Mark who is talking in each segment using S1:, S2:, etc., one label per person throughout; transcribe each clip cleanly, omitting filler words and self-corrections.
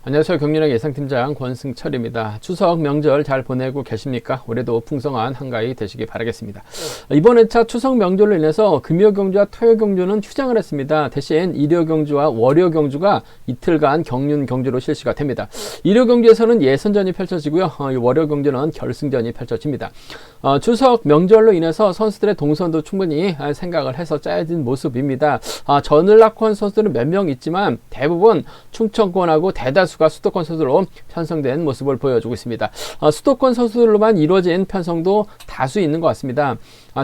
S1: 안녕하세요. 경륜의 예상팀장 권승철입니다. 추석 명절 잘 보내고 계십니까? 올해도 풍성한 한가위 되시기 바라겠습니다. 이번 회차 추석 명절로 인해서 금요경주와 토요경주는 휴장을 했습니다. 대신 일요경주와 월요경주가 이틀간 경륜경주로 실시가 됩니다. 일요경주에서는 예선전이 펼쳐지고요. 월요경주는 결승전이 펼쳐집니다. 추석 명절로 인해서 선수들의 동선도 충분히 생각을 해서 짜여진 모습입니다. 전을낙원 선수들은 몇 명 있지만 대부분 충청권하고 대다수가 수도권 선수로 편성된 모습을 보여주고 있습니다. 수도권 선수들로만 이루어진 편성도 다수 있는 것 같습니다.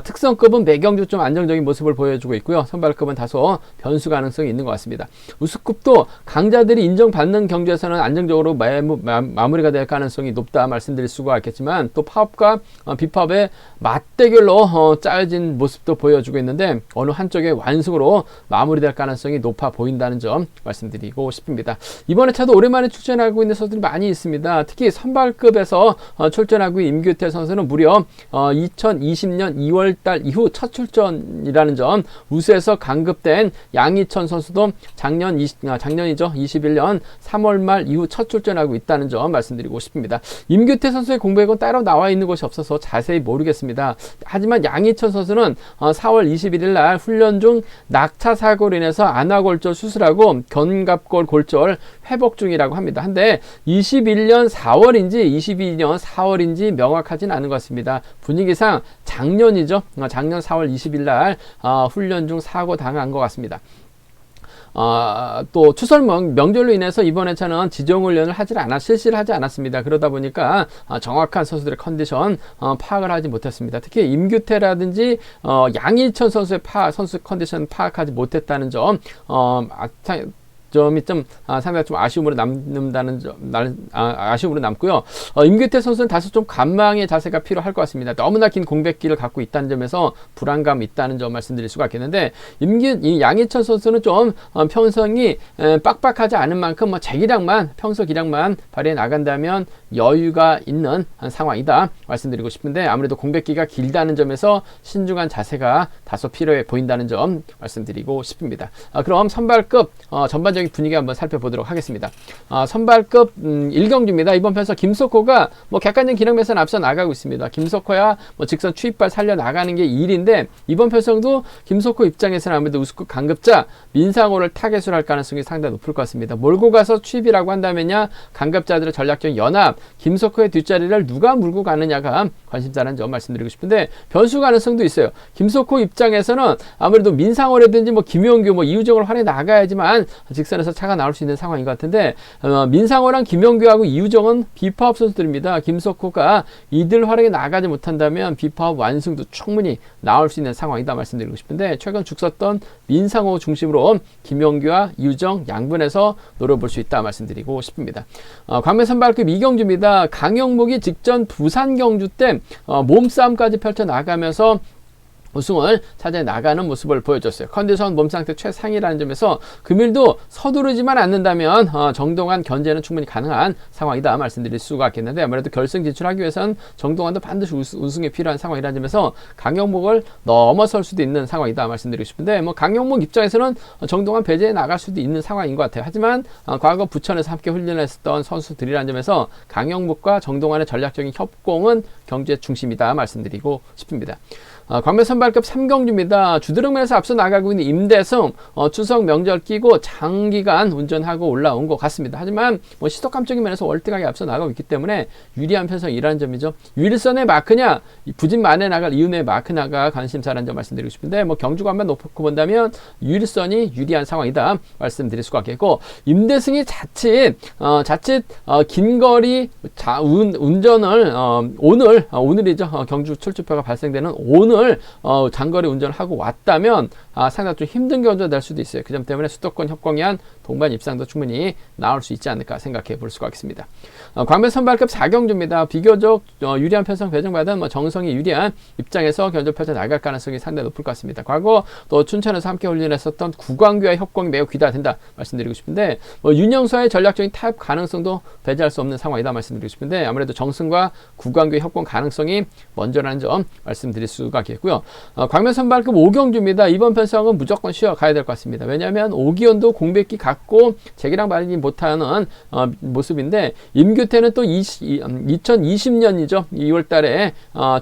S1: 특성급은 매경주 좀 안정적인 모습을 보여주고 있고요. 선발급은 다소 변수 가능성이 있는 것 같습니다. 우수급도 강자들이 인정받는 경주에서는 안정적으로 마무리가 될 가능성이 높다 말씀드릴 수가 있겠지만, 또 파업과 비파업의 맞대결로 짜여진 모습도 보여주고 있는데 어느 한쪽의 완승으로 마무리될 가능성이 높아 보인다는 점 말씀드리고 싶습니다. 이번에 차도 오랜만에 출전하고 있는 선수들이 많이 있습니다. 특히 선발급에서 출전하고 있는 임규태 선수는 무려 2020년 2월달 이후 첫 출전이라는 점, 우수에서 강급된 양희천 선수도 작년이죠. 21년 3월 말 이후 첫 출전하고 있다는 점 말씀드리고 싶습니다. 임규태 선수의 공백은 따로 나와 있는 것이 없어서 자세히 모르겠습니다. 하지만 양희천 선수는 4월 21일 날 훈련 중 낙차 사고로 인해서 안아골절 수술하고 견갑골 골절 회복 중이라고 합니다. 한데 21년 4월인지 22년 4월인지 명확하진 않은 것 같습니다. 분위기상 작년이죠. 작년 4월 20일 날 훈련 중 사고 당한 것 같습니다. 또 추석 명절로 인해서 이번 회차는 지정훈련을 실시를 하지 않았습니다. 그러다 보니까 정확한 선수들의 컨디션 파악을 하지 못했습니다. 특히 임규태라든지 양희천 선수의 선수 컨디션 파악하지 못했다는 점이 상당히 좀 아쉬움으로 아쉬움으로 남고요. 임규태 선수는 다소 좀 관망의 자세가 필요할 것 같습니다. 너무나 긴 공백기를 갖고 있다는 점에서 불안감이 있다는 점 말씀드릴 수가 있겠는데, 양희천 선수는 좀 편성이 빡빡하지 않은 만큼 평소 기량만 발휘해 나간다면 여유가 있는 상황이다 말씀드리고 싶은데, 아무래도 공백기가 길다는 점에서 신중한 자세가 다소 필요해 보인다는 점 말씀드리고 싶습니다. 그럼 선발급 전반적인 분위기 한번 살펴보도록 하겠습니다. 선발급 1경주입니다. 이번 편에서 김석호가 객관적인 기량에서는 앞서 나가고 있습니다. 김석호야 직선 추입발 살려 나가는 게 일인데, 이번 편성도 김석호 입장에서는 아무래도 우수급 강급자 민상호를 타겟으로 할 가능성이 상당히 높을 것 같습니다. 몰고 가서 추입이라고 한다면야 강급자들의 전략적 연합, 김석호의 뒷자리를 누가 물고 가느냐가 관심사라는 점 말씀드리고 싶은데, 변수 가능성도 있어요. 김석호 입장에서는 아무래도 민상호라든지 김용규, 이우정을 활용해 나가야지만 직선에서 차가 나올 수 있는 상황인 것 같은데, 민상호랑 김용규하고 이우정은 비파업 선수들입니다. 김석호가 이들 활용해 나가지 못한다면 비파업 완승도 충분히 나올 수 있는 상황이다 말씀드리고 싶은데, 최근 죽섰던 민상호 중심으로 김용규와 이우정 양분에서 노려볼 수 있다 말씀드리고 싶습니다. 광명 선발급 2경주입니다. 강영목이 직전 부산 경주 때 몸싸움까지 펼쳐 나가면서 우승을 차지해 나가는 모습을 보여줬어요. 컨디션 몸 상태 최상이라는 점에서 금일도 서두르지만 않는다면 정동환 견제는 충분히 가능한 상황이다 말씀드릴 수가 있겠는데, 아무래도 결승 진출하기 위해서는 정동환도 반드시 우승에 필요한 상황이라는 점에서 강영목을 넘어설 수도 있는 상황이다 말씀드리고 싶은데, 강영목 입장에서는 정동환 배제해 나갈 수도 있는 상황인 것 같아요. 하지만 과거 부천에서 함께 훈련했었던 선수들이라는 점에서 강영목과 정동환의 전략적인 협공은 경주의 중심이다 말씀드리고 싶습니다. 광명 선발급 3경주입니다. 주드릉면에서 앞서 나가고 있는 임대승, 추석 명절 끼고 장기간 운전하고 올라온 것 같습니다. 하지만 시속감적인 면에서 월등하게 앞서 나가고 있기 때문에 유리한 편성이라는 점이죠. 유일선의 마크냐, 부진 만에 나갈 이윤의 마크냐가 관심사라는 점 말씀드리고 싶은데, 경주관만 놓고 본다면 유일선이 유리한 상황이다 말씀드릴 수가 있겠고, 임대승이 자칫 긴거리 운전을 오늘이죠. 경주 출주표가 발생되는 오늘 장거리 운전을 하고 왔다면 상당히 좀 힘든 경주가 될 수도 있어요. 그 점 때문에 수도권 협공에 한 동반 입상도 충분히 나올 수 있지 않을까 생각해 볼 수가 있습니다. 광명 선발급 4경주입니다. 비교적 유리한 편성 배정받은 정성이 유리한 입장에서 견적 펼쳐 나갈 가능성이 상당히 높을 것 같습니다. 과거 또 춘천에서 함께 훈련했었던 구광규와의 협공이 매우 귀다된다 말씀드리고 싶은데, 윤영수와의 전략적인 타협 가능성도 배제할 수 없는 상황이다 말씀드리고 싶은데, 아무래도 정승과 구광규의 협공 가능성이 먼저라는 점 말씀드릴 수가 있겠고요. 광명 선발급 5경주입니다. 이번 편성은 무조건 쉬어가야 될 것 같습니다. 왜냐하면 오기원도 공백기 갖고 재기량 발휘 못하는 모습인데 임규태는 또 2020년이죠. 2월 달에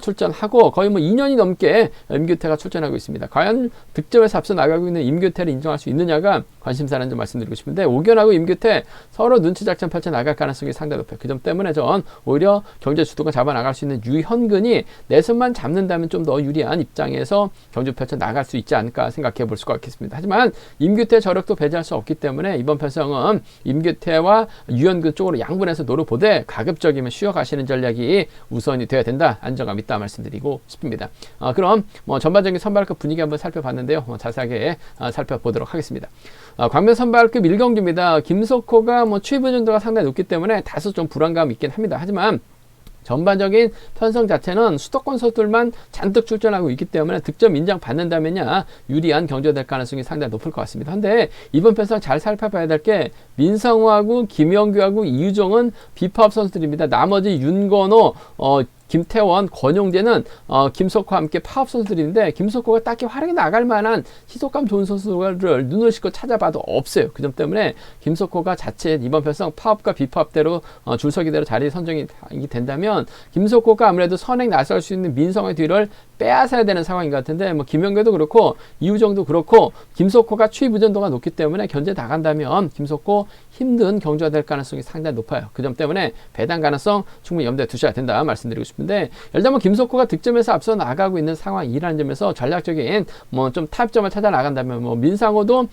S1: 출전하고 거의 뭐 2년이 넘게 임규태가 출전하고 있습니다. 과연 득점에서 앞서 나가고 있는 임규태를 인정할 수 있느냐가 관심사라는 점 말씀드리고 싶은데 오기원하고 임규태 서로 눈치 작전 펼쳐 나갈 가능성이 상당히 높아요. 그 점 때문에 전 오히려 경제 주도권 잡아 나갈 수 있는 유현근이 내 손만 잡는다면 좀 더 유리한 입장에서 경주 펼쳐 나갈 수 있지 않을까 생각해 볼 수가 있겠습니다. 하지만 임규태 저력도 배제할 수 없기 때문에 이번 편성은 임규태와 유현근 쪽으로 양분해서 노려보되 가급적이면 쉬어가시는 전략이 우선이 되어야 된다. 안정감 있다 말씀드리고 싶습니다. 그럼 뭐 전반적인 선발급 분위기 한번 살펴봤는데요. 자세하게 살펴보도록 하겠습니다. 광명 선발급 1경기입니다. 김석호가 뭐 추위 분정도가 상당히 높기 때문에 다소 좀 불안감이 있긴 합니다. 하지만 전반적인 편성 자체는 수도권 선수들만 잔뜩 출전하고 있기 때문에 득점 인정 받는다면야 유리한 경기가 될 가능성이 상당히 높을 것 같습니다. 근데 이번 편성 잘 살펴봐야 될 게 민성호하고 김영규하고 이유정은 비파업 선수들입니다. 나머지 윤건호, 김태원, 권용재는 김석호와 함께 파업 선수들인데 김석호가 딱히 활약이 나갈 만한 희속감 좋은 선수를 눈을 씻고 찾아봐도 없어요. 그 점 때문에 김석호가 자체 이번 편성 파업과 비파업대로 줄서기대로 자리 선정이 된다면 김석호가 아무래도 선행 나설 수 있는 민성호의 뒤를 빼앗아야 되는 상황인 것 같은데 뭐 김영규도 그렇고 이우정도 그렇고 김석호가 추위 부전도가 높기 때문에 견제 나간다면 김석호 힘든 경주가 될 가능성이 상당히 높아요. 그 점 때문에 배당 가능성 충분히 염두에 두셔야 된다 말씀드리고 싶은데 예를 들면 김석호가 득점에서 앞서 나가고 있는 상황이라는 점에서 전략적인 뭐 좀 타협점을 찾아 나간다면 뭐 민상호도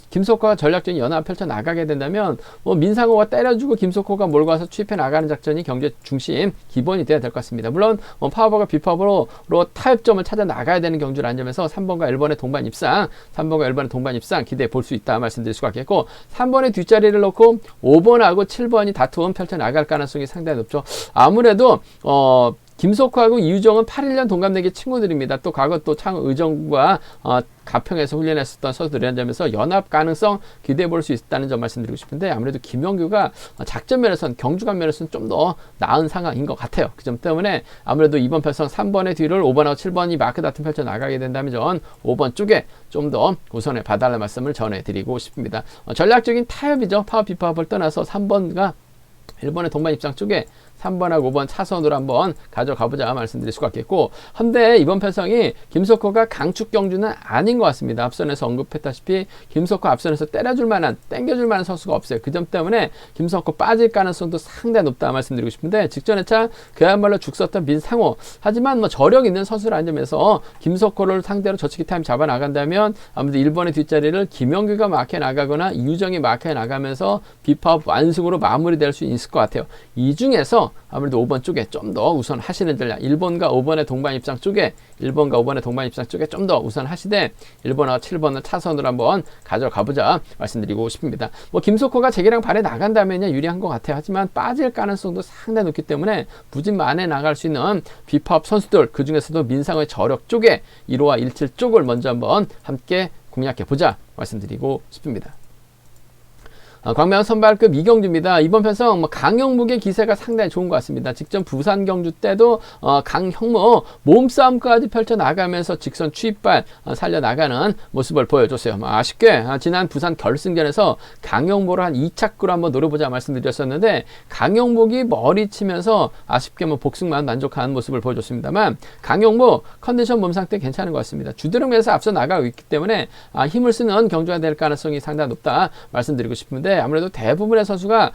S1: 김석호가 전략적인 연합 펼쳐 나가게 된다면 뭐 민상호가 때려주고 김석호가 몰고 와서 추입해 나가는 작전이 경제 중심 기본이 돼야 될 것 같습니다. 물론 파워버가 비파워로 타협점을 찾아 나가야 되는 경주라는 점에서 3번과 1번의 동반 입상, 3번과 1번의 동반 입상 기대해 볼 수 있다 말씀드릴 수가 있겠고 3번의 뒷자리를 놓고 5번하고 7번이 다툼 펼쳐 나갈 가능성이 상당히 높죠. 아무래도 김석호하고 이유정은 81년 동갑내기 친구들입니다. 또 과거 또 창의정과 가평에서 훈련했었던 선수들이라는 점에서 연합 가능성 기대해 볼 수 있다는 점 말씀드리고 싶은데 아무래도 김영규가 작전 면에서는 경주감 면에서는 좀 더 나은 상황인 것 같아요. 그 점 때문에 아무래도 이번 편성 3번의 뒤를 5번하고 7번이 마크 다툼 펼쳐 나가게 된다면 전 5번 쪽에 좀 더 우선에 봐달라는 말씀을 전해드리고 싶습니다. 전략적인 타협이죠. 파워 비파업을 떠나서 3번과 1번의 동반 입장 쪽에 3번하고 5번 차선으로 한번 가져가보자 말씀드릴 수가 있겠고 한데 이번 편성이 김석호가 강축 경주는 아닌 것 같습니다. 앞선에서 언급했다시피 김석호 앞선에서 때려줄 만한 땡겨줄 만한 선수가 없어요. 그 점 때문에 김석호 빠질 가능성도 상당히 높다 말씀드리고 싶은데 직전에 차 그야말로 죽섰던 민상호 하지만 뭐 저력 있는 선수라는 점에서 김석호를 상대로 저치기 타임 잡아 나간다면 아무래도 1번의 뒷자리를 김영규가 마크해 나가거나 이유정이 마크해 나가면서 비파업 완승으로 마무리될 수 있을 것 같아요. 이 중에서 아무래도 5번 쪽에 좀 더 우선 하시는 전략 1번과 5번의 동반 입장 쪽에 1번과 5번의 동반 입장 쪽에 좀 더 우선 하시되 1번과 7번은 차선으로 한번 가져가보자 말씀드리고 싶습니다. 뭐 김석호가 재기량 발에 나간다면 유리한 것 같아요. 하지만 빠질 가능성도 상당히 높기 때문에 부진만에 나갈 수 있는 비파업 선수들 그 중에서도 민상의 저력 쪽에 1호와 17 쪽을 먼저 한번 함께 공략해보자 말씀드리고 싶습니다. 광명 선발급 이경주입니다. 이번 편성 강형묵의 기세가 상당히 좋은 것 같습니다. 직전 부산 경주 때도 강형묵 몸싸움까지 펼쳐나가면서 직선 추입발 살려나가는 모습을 보여줬어요. 아쉽게 지난 부산 결승전에서 강형묵을 한 2착구로 한번 노려보자 말씀드렸었는데 강형묵이 머리 치면서 아쉽게 복승만 만족한 모습을 보여줬습니다만 강형묵 컨디션 몸 상태 괜찮은 것 같습니다. 주드름에서 앞서 나가고 있기 때문에 힘을 쓰는 경주가 될 가능성이 상당히 높다 말씀드리고 싶은데 아무래도 대부분의 선수가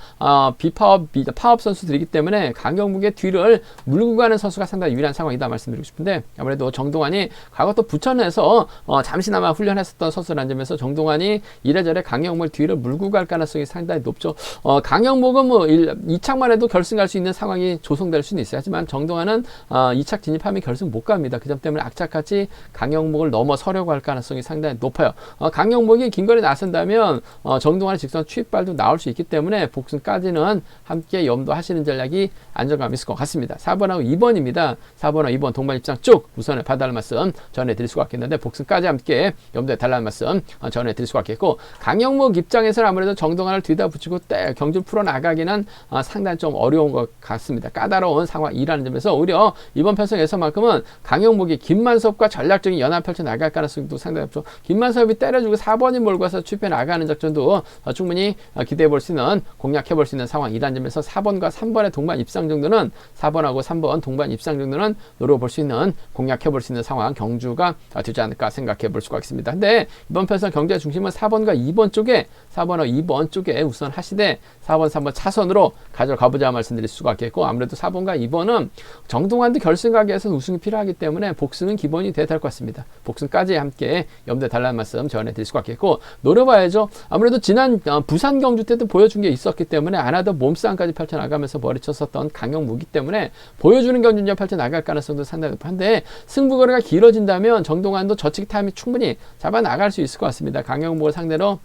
S1: 파업 선수들이기 때문에 강경묵의 뒤를 물고 가는 선수가 상당히 유리한 상황이다 말씀드리고 싶은데 아무래도 정동환이 과거 또 부천에서 잠시나마 훈련했었던 선수라는 점에서 정동환이 이래저래 강경묵의 뒤를 물고 갈 가능성이 상당히 높죠. 강경묵은 2착만 해도 결승 갈 수 있는 상황이 조성될 수는 있어요. 하지만 정동환은 2착 진입하면 결승 못 갑니다. 그 점 때문에 악착같이 강경묵을 넘어서려고 할 가능성이 상당히 높아요. 강경묵이 긴 거리 나선다면 정동환의 직선 수익발도 나올 수 있기 때문에 복승까지는 함께 염두하시는 전략이 안정감 있을 것 같습니다. 4번하고 2번입니다. 4번하고 2번 동반 입장 쭉 우선에 봐달라는 말씀 전해드릴 수가 있겠는데 복승까지 함께 염두에 달라는 말씀 전해드릴 수가 있겠고, 강영목 입장에서는 아무래도 정동환을 뒤다 붙이고 경주 풀어나가기는 상당히 좀 어려운 것 같습니다. 까다로운 상황이라는 점에서 오히려 이번 편성에서만큼은 강영목이 김만섭과 전략적인 연합 펼쳐 나갈 가능성도 상당히 높죠. 김만섭이 때려주고 4번이 몰고 가서 추입해 나가는 작전도 충분히 기대해 볼 수 있는, 공략해 볼 수 있는 상황이라는 점에서 4번과 3번의 동반 입상 정도는, 4번하고 3번 동반 입상 정도는 노려볼 수 있는, 공략해 볼 수 있는 상황 경주가 되지 않을까 생각해 볼 수가 있습니다. 근데 이번 편성 경제 중심은 4번과 2번 쪽에, 4번하고 2번 쪽에 우선 하시되 4번, 3번 차선으로 가져가보자 말씀드릴 수가 있겠고, 아무래도 4번과 2번은 정동환도 결승가기에서 우승이 필요하기 때문에 복승은 기본이 돼야 될 것 같습니다. 복승까지 함께 염두에 달라는 말씀 전해드릴 수가 있겠고, 노려봐야죠. 아무래도 지난 부산 경주 때도 보여준 게 있었기 때문에 안하더 몸싸움까지 펼쳐나가면서 머리쳤었던 강영무기 때문에 보여주는 경주력 펼쳐나갈 가능성도 상당히 높은데, 승부거리가 길어진다면 정동환도 저치기 타임이 충분히 잡아나갈 수 있을 것 같습니다. 강영무를 상대로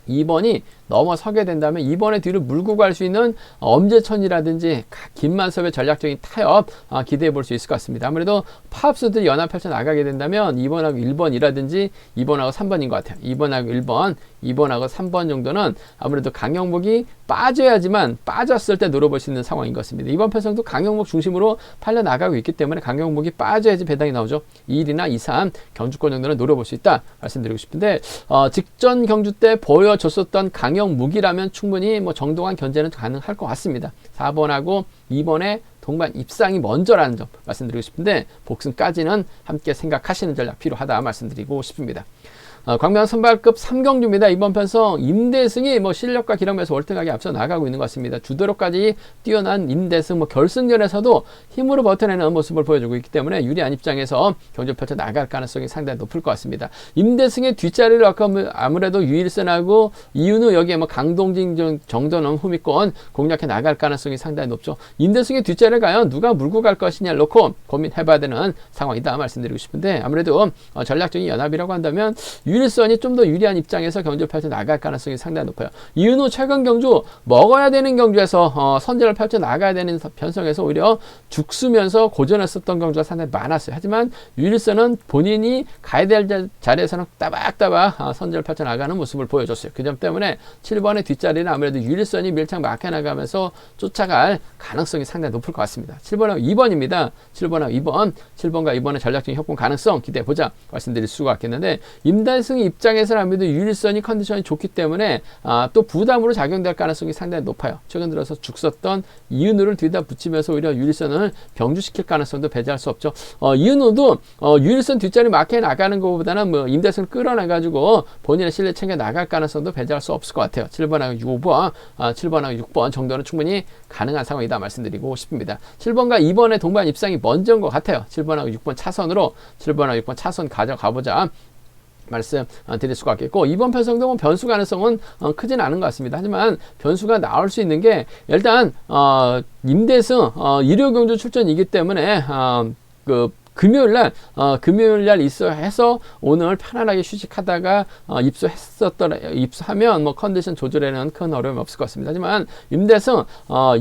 S1: 2번이 넘어서게 된다면 2번의 뒤를 물고 갈 수 있는 엄재천이라든지 김만섭의 전략적인 타협 기대해 볼 수 있을 것 같습니다. 아무래도 파업수들이 연합 펼쳐 나가게 된다면 2번하고 1번이라든지 2번하고 3번인 것 같아요. 2번하고 1번, 2번하고 3번 정도는 아무래도 강영목이 빠져야지만 빠졌을 때 노려볼 수 있는 상황인 것 같습니다. 이번 편성도 강영목 중심으로 팔려 나가고 있기 때문에 강영목이 빠져야지 배당이 나오죠. 2일이나 2, 3 경주권 정도는 노려볼 수 있다 말씀드리고 싶은데, 직전 경주 때 보여줬었던 강영무기라면 충분히 뭐 정동환 견제는 가능할 것 같습니다. 4번하고 2번에 동반 입상이 먼저라는 점 말씀드리고 싶은데, 복승까지는 함께 생각하시는 전략 필요하다 말씀드리고 싶습니다. 광명 선발급 3경주입니다. 이번 편성 임대승이 뭐 실력과 기량에서 월등하게 앞서 나가고 있는 것 같습니다. 주도력까지 뛰어난 임대승, 결승전에서도 힘으로 버텨내는 모습을 보여주고 있기 때문에 유리한 입장에서 경주 펼쳐 나갈 가능성이 상당히 높을 것 같습니다. 임대승의 뒷자리를 아무래도 유일선하고 이윤우, 여기에 강동진 정도는 후미권 공략해 나갈 가능성이 상당히 높죠. 임대승의 뒷자리를 과연 누가 물고 갈 것이냐를 놓고 고민해봐야 되는 상황이다 말씀드리고 싶은데, 아무래도 전략적인 연합이라고 한다면 유일선이 좀 더 유리한 입장에서 경주를 펼쳐 나갈 가능성이 상당히 높아요. 이윤호 최근 경주 먹어야 되는 경주에서 선제를 펼쳐 나가야 되는 편성에서 오히려 죽쓰면서 고전했었던 경주가 상당히 많았어요. 하지만 유일선은 본인이 가야 될 자리에서는 따박따박 선제를 펼쳐 나가는 모습을 보여줬어요. 그 점 때문에 7번의 뒷자리는 아무래도 유일선이 밀착 막혀 나가면서 쫓아갈 가능성이 상당히 높을 것 같습니다. 7번하고 2번입니다. 7번하고 2번, 7번과 2번의 전략적인 협공 가능성 기대해보자 말씀드릴 수가 있겠는데, 임대승 입장에서는 아무래도 유일선이 컨디션이 좋기 때문에 또 부담으로 작용될 가능성이 상당히 높아요. 최근 들어서 죽었던 이윤우를 뒤다 붙이면서 오히려 유일선을 병주시킬 가능성도 배제할 수 없죠. 이윤우도 유일선 뒷자리 막혀 나가는 것보다는 임대승을 끌어내가지고 본인의 실력 챙겨 나갈 가능성도 배제할 수 없을 것 같아요. 7번하고 6번, 7번하고 6번 정도는 충분히 가능한 상황이다 말씀드리고 싶습니다. 7번과 2번의 동반 입상이 먼저인 것 같아요. 7번하고 6번 차선으로 7번하고 6번 차선 가져가보자 말씀 드릴 수가 있겠고, 이번 편성도 변수 가능성은 크진 않은 것 같습니다. 하지만 변수가 나올 수 있는 게, 일단 임대승 일요경주 출전이기 때문에 금요일날 해서 오늘 편안하게 휴식하다가 입수하면 컨디션 조절에는 큰 어려움이 없을 것 같습니다. 하지만 임대승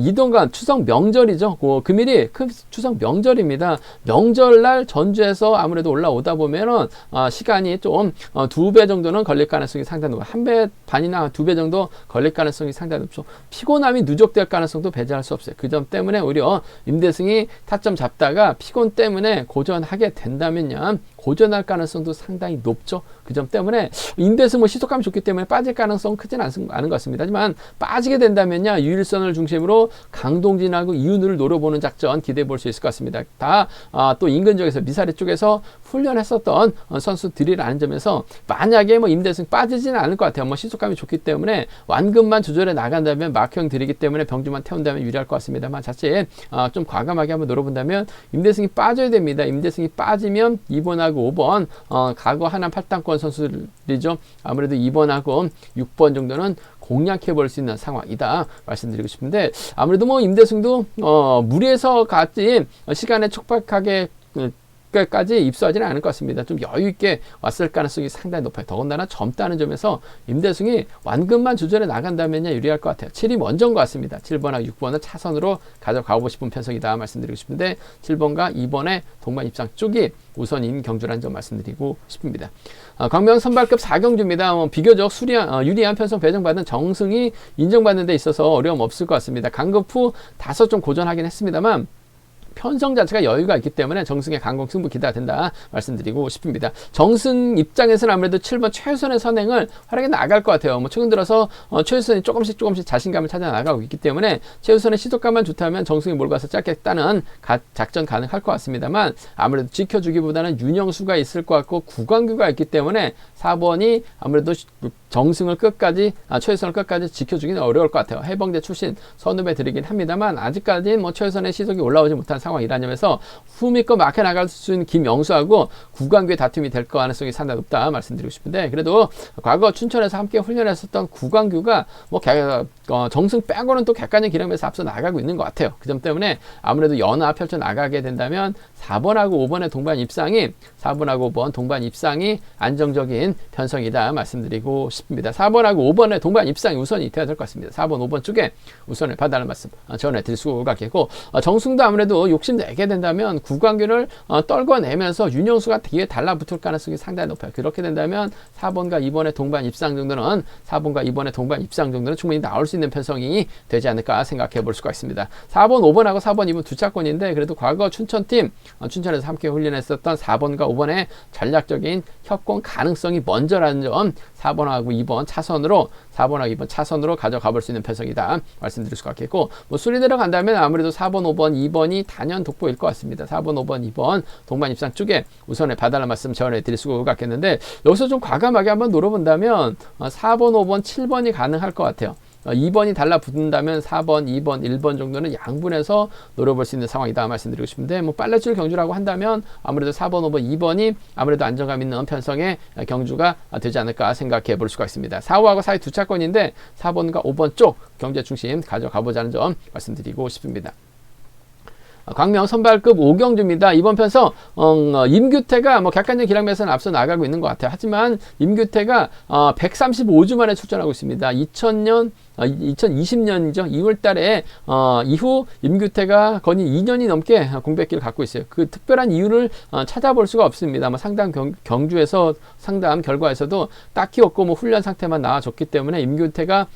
S1: 이동간 추석 명절이죠. 금일이 추석 명절입니다. 명절날 전주에서 아무래도 올라오다 보면은 시간이 좀 2배 정도는 걸릴 가능성이 상당히 높아요. 1배 반이나 2배 정도 걸릴 가능성이 상당히 높죠. 피곤함이 누적될 가능성도 배제할 수 없어요. 그 점 때문에 오히려 임대승이 타점 잡다가 피곤 때문에 고전하게 된다면요, 고전할 가능성도 상당히 높죠. 그 점 때문에 임대승 시속감이 좋기 때문에 빠질 가능성은 크진 않은 것 같습니다. 하지만 빠지게 된다면요, 유일선을 중심으로 강동진하고 이윤우를 노려보는 작전 기대해 볼 수 있을 것 같습니다. 다 또 인근 지역에서 미사리 쪽에서 훈련했었던 선수들이라는 점에서 만약에 임대승 빠지지는 않을 것 같아요. 시속감이 좋기 때문에 완급만 조절해 나간다면 막형들이기 때문에 병주만 태운다면 유리할 것 같습니다만, 자칫 좀 과감하게 한번 노려본다면 임대승이 빠져야 됩니다. 임대승이 빠지면 2번하고 5번 과거 하남 8단권 선수들이죠. 아무래도 2번하고 6번 정도는 공략해 볼 수 있는 상황이다 말씀드리고 싶은데, 아무래도 임대승도 무리해서 같이 시간에 촉박하게 6개까지 입수하지는 않을 것 같습니다. 좀 여유 있게 왔을 가능성이 상당히 높아요. 더군다나 젊다는 점에서 임대승이 완급만 조절해 나간다면야 유리할 것 같아요. 7이 먼저인 것 같습니다. 7번하고 6번은 차선으로 가져가고 싶은 편성이다 말씀드리고 싶은데 7번과 2번의 동반 입상 쪽이 우선인 경주라는 점 말씀드리고 싶습니다. 광명 선발급 4경주입니다. 비교적 유리한 편성 배정받은 정승이 인정받는 데 있어서 어려움 없을 것 같습니다. 강급 후 다소 좀 고전하긴 했습니다만 편성 자체가 여유가 있기 때문에 정승의 강공 승부 기대가 된다 말씀드리고 싶습니다. 정승 입장에서는 아무래도 7번 최우선의 선행을 활약해 나갈 것 같아요. 뭐 최근 들어서 최우선이 조금씩 자신감을 찾아 나가고 있기 때문에 최우선의 시도감만 좋다면 정승이 몰고 가서 짧겠다는 작전 가능할 것 같습니다만 아무래도 지켜주기보다는 윤영수가 있을 것 같고 구광규가 있기 때문에 4번이 아무래도 정승을 끝까지 최우선을 끝까지 지켜주기는 어려울 것 같아요. 해병대 출신 선후배 드리긴 합니다만 아직까지는 뭐 최우선의 시속이 올라오지 못한 상황이라는 점에서 후미껏 막혀 나갈 수 있는 김영수하고 구광규의 다툼이 될 가능성이 상당히 높다 말씀드리고 싶은데 그래도 과거 춘천에서 함께 훈련했었던 구광규가 뭐 정승 빼고는 또 객관적 기량에서 앞서 나가고 있는 것 같아요. 그 점 때문에 아무래도 연화 펼쳐 나가게 된다면 4번하고 5번의 동반 입상이 4번하고 5번 동반 입상이 안정적인 편성이다 말씀드리고 싶습니다. 4번하고 5번의 동반 입상이 우선이 되어야 될 것 같습니다. 4번, 5번 쪽에 우선을 받아라는 말씀 전해드릴 수가 있겠고 정승도 아무래도 욕심내게 된다면 구광규를 떨궈내면서 윤영수가 뒤에 달라붙을 가능성이 상당히 높아요. 그렇게 된다면 4번과 2번의 동반 입상 정도는 4번과 2번의 동반 입상 정도는 충분히 나올 수 있는 편성이 되지 않을까 생각해 볼 수가 있습니다. 4번, 5번하고 4번, 2번 두 차권인데 그래도 과거 춘천팀 춘천에서 함께 훈련했었던 4번과 5번의 전략적인 협공 가능성이 먼저라는 점 4번하고 2번 차선으로 4번하고 2번 차선으로 가져가 볼 수 있는 편성이다 말씀드릴 수가 있겠고 뭐 술이 들어간다면 아무래도 4번, 5번, 2번이 단연 독보일 것 같습니다. 4번, 5번, 2번 동반 입상 쪽에 우선을 받아라는 말씀 전해드릴 수가 있겠는데 여기서 좀 과감하게 한번 노려본다면 4번, 5번, 7번이 가능할 것 같아요. 2번이 달라붙는다면 4번, 2번, 1번 정도는 양분해서 노려볼 수 있는 상황이다 말씀드리고 싶은데 뭐 빨래줄 경주라고 한다면 아무래도 4번, 5번, 2번이 아무래도 안정감 있는 편성의 경주가 되지 않을까 생각해 볼 수가 있습니다. 4호하고 4위 두 차권인데 4번과 5번 쪽 경제 중심 가져가 보자는 점 말씀드리고 싶습니다. 광명 선발급 5경주입니다. 이번 편서 임규태가 뭐 객관적 기량에서는 앞서 나가고 있는 것 같아요. 하지만 임규태가 135주 만에 출전하고 있습니다. 2020년이죠. 2월 달에 이후 임규태가 거의 2년이 넘게 공백기를 갖고 있어요. 그 특별한 이유를 찾아볼 수가 없습니다. 뭐 상당 경주에서 상담 결과에서도 딱히 없고 뭐 훈련 상태만 나와줬기 때문에 임규태가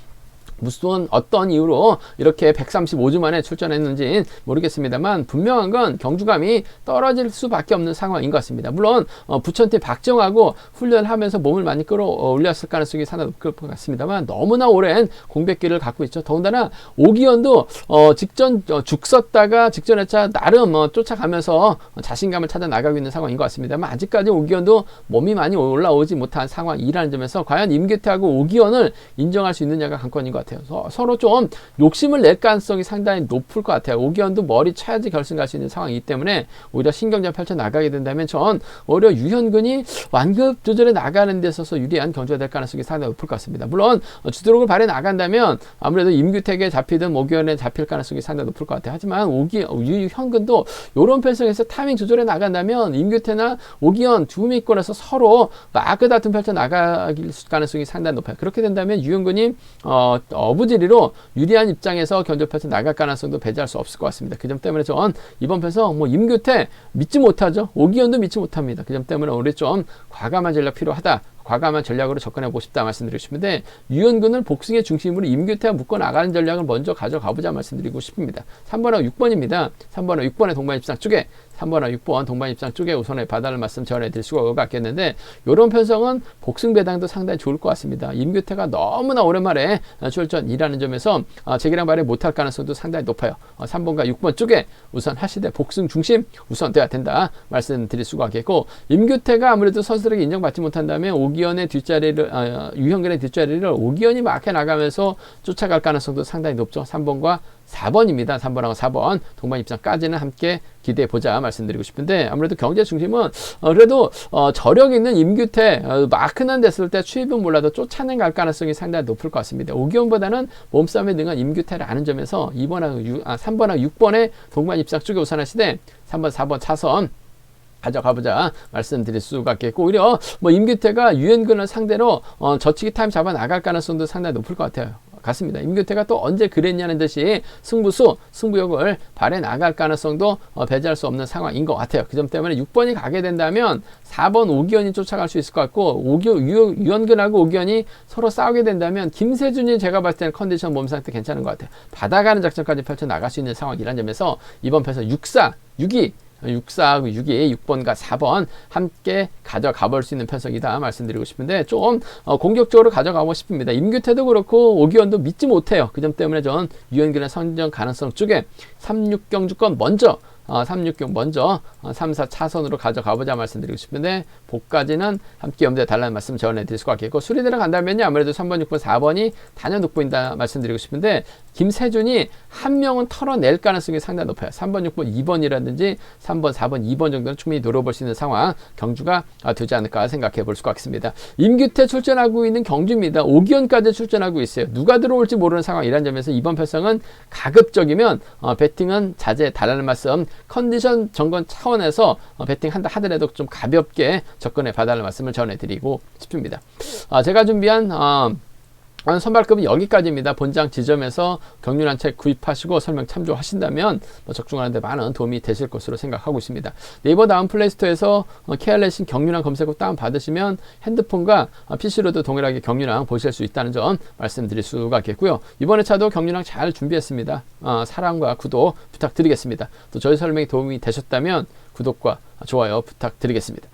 S1: 무슨 어떤 이유로 이렇게 135주 만에 출전했는지 모르겠습니다만 분명한 건 경주감이 떨어질 수밖에 없는 상황인 것 같습니다. 물론 부천팀 박정하고 훈련하면서 몸을 많이 끌어올렸을 가능성이 상당히 높을 것 같습니다만 너무나 오랜 공백기를 갖고 있죠. 더군다나 오기현도 직전 죽 썼다가 직전회차 나름 쫓아가면서 자신감을 찾아 나가고 있는 상황인 것 같습니다만 아직까지 오기현도 몸이 많이 올라오지 못한 상황이라는 점에서 과연 임규태하고 오기현을 인정할 수 있느냐가 관건인 것 같아요. 서로 좀 욕심을 낼 가능성이 상당히 높을 것 같아요. 오기현도 머리 쳐야지 결승 갈 수 있는 상황이기 때문에 오히려 신경전 펼쳐 나가게 된다면 전 오히려 유현근이 완급 조절에 나가는 데 있어서 유리한 경주가 될 가능성이 상당히 높을 것 같습니다. 물론 주도력을 발휘해 나간다면 아무래도 임규택에 잡히든 오기현에 잡힐 가능성이 상당히 높을 것 같아요. 하지만 유현근도 이런 편성에서 타이밍 조절해 나간다면 임규태나 오기현 두 위권에서 서로 마크 다툼 펼쳐 나갈 가능성이 상당히 높아요. 그렇게 된다면 유현근이 어부지리로 유리한 입장에서 견접해서 나갈 가능성도 배제할 수 없을 것 같습니다. 그 점 때문에 전 이번 편에서 뭐 임규태 믿지 못하죠. 오기현도 믿지 못합니다. 그 점 때문에 우리 좀 과감한 전략 필요하다. 과감한 전략으로 접근해보고 싶다 말씀드리고 싶은데 유현근을 복승의 중심으로 임규태와 묶어 나가는 전략을 먼저 가져가보자 말씀드리고 싶습니다. 3번하고 6번입니다. 3번하고 6번의 동반 입상 쪽에 3번하고 6번 동반 입상 쪽에 우선의 받아를 말씀 전해드릴 수가 있겠는데 이런 편성은 복승 배당도 상당히 좋을 것 같습니다. 임규태가 너무나 오랜만에 출전이라는 점에서 재기량 발휘 못할 가능성도 상당히 높아요. 3번과 6번 쪽에 우선 하시되 복승 중심 우선돼야 된다 말씀드릴 수가 있겠고 임규태가 아무래도 선수들에게 인정받지 못한다면 오기현의 뒷자리를 유현근의 뒷자리를 오기현이 막혀 나가면서 쫓아갈 가능성도 상당히 높죠. 3번과 4번입니다. 3번하고 4번 동반 입장까지는 함께 기대해 보자 말씀드리고 싶은데 아무래도 경제 중심은 그래도 저력 있는 임규태 마크는 됐을 때 추입은 몰라도 쫓아내 갈 가능성이 상당히 높을 것 같습니다. 오기현보다는 몸싸움에 능한 임규태를 아는 점에서 3번하고 6번의 동반 입장 쪽에 우선하시되 3번, 4번 차선 가져가보자 말씀드릴 수가 있겠고, 오히려 뭐 임규태가 유현근을 상대로 저치기 타임 잡아 나갈 가능성도 상당히 높을 것 같아요. 같습니다. 임규태가 또 언제 그랬냐는 듯이 승부욕을 발해 나갈 가능성도 배제할 수 없는 상황인 것 같아요. 그 점 때문에 6번이 가게 된다면 4번 오기현이 쫓아갈 수 있을 것 같고, 유현근하고 오기현이 서로 싸우게 된다면 김세준이 제가 봤을 때는 컨디션 몸 상태 괜찮은 것 같아요. 받아가는 작전까지 펼쳐 나갈 수 있는 상황이라는 점에서 이번 패에서 6-4, 6-2 6-4하고 6-2, 6번과 4번 함께 가져가 볼 수 있는 편성이다 말씀드리고 싶은데, 좀 공격적으로 가져가고 싶습니다. 임규태도 그렇고 오기현도 믿지 못해요. 그 점 때문에 전 유현근의 선정 가능성 쪽에 3-6경주권 먼저 3-6경 먼저 3-4 차선으로 가져가보자 말씀드리고 싶은데, 복까지는 함께 염두에 달라는 말씀 전해드릴 수가 있겠고, 수리 들어간다면요 아무래도 3번, 6번, 4번이 단연 돋보인다 말씀드리고 싶은데, 김세준이 한 명은 털어낼 가능성이 상당히 높아요. 3번, 6번, 2번이라든지 3번, 4번, 2번 정도는 충분히 노려볼 수 있는 상황, 경주가 되지 않을까 생각해 볼 수가 있습니다. 임규태 출전하고 있는 경주입니다. 오기현까지 출전하고 있어요. 누가 들어올지 모르는 상황이라는 점에서 이번 편성은 가급적이면 배팅은 자제해 달라는 말씀, 컨디션 점검 차원에서 배팅한다 하더라도 좀 가볍게 접근해 봐달라는 말씀을 전해드리고 싶습니다. 제가 준비한 선발급은 여기까지입니다. 본장 지점에서 경륜한 책 구입하시고 설명 참조하신다면 적중하는 데 많은 도움이 되실 것으로 생각하고 있습니다. 네이버 다운 플레이스토어에서 케어레신 경륜한 검색어 다운 받으시면 핸드폰과 PC로도 동일하게 경륜한 보실 수 있다는 점 말씀드릴 수가 있겠고요. 이번에 차도 경륜한 잘 준비했습니다. 사랑과 구독 부탁드리겠습니다. 또 저희 설명이 도움이 되셨다면 구독과 좋아요 부탁드리겠습니다.